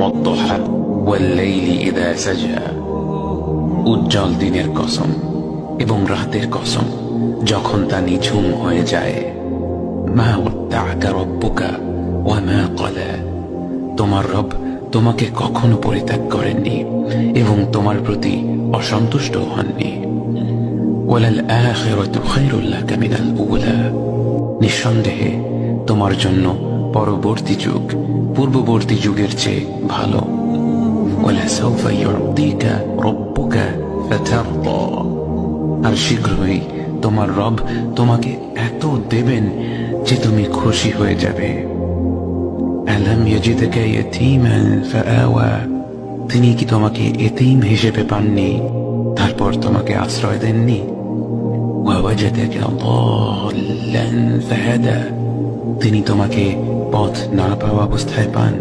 والضحى والليل إذا سجى উজ্জ্বল দিনের কসম এবং রাতের কসম যখন তা নিঝুম হয়ে যায়। মা ওয়াদ্দাআকা রাব্বুকা ওয়া মা ক্বালা, তোমার রব তোমাকে কখনো পরিত্যাগ করেননি এবং তোমার প্রতি অসন্তুষ্ট হননি। ওয়ালাল আখিরাতু খায়রুল লাকা মিনাল উলা, নিঃসন্দেহে তোমার জন্য পরবর্তী যুগ পূর্ববর্তী যুগের চেয়ে ভালো। ওয়ালাসাউফা ইউতিকা রাব্বুকা ফাতারদা, আর শীঘ্রই তোমার রব তোমাকে এত দেবেন যে তুমি খুশি হয়ে যাবে। আলাম ইয়াজিদকা ইয়াতীমান ফাআওয়া, তিনি কি তোমাকে এতিম হিসেবে পাননি তারপর তোমাকে আশ্রয় দেননি? ওয়াওয়াজাদাকা দাল্লান ফাহাদা, তিনি তোমাকে পথ না পাওয়া অবস্থায় পান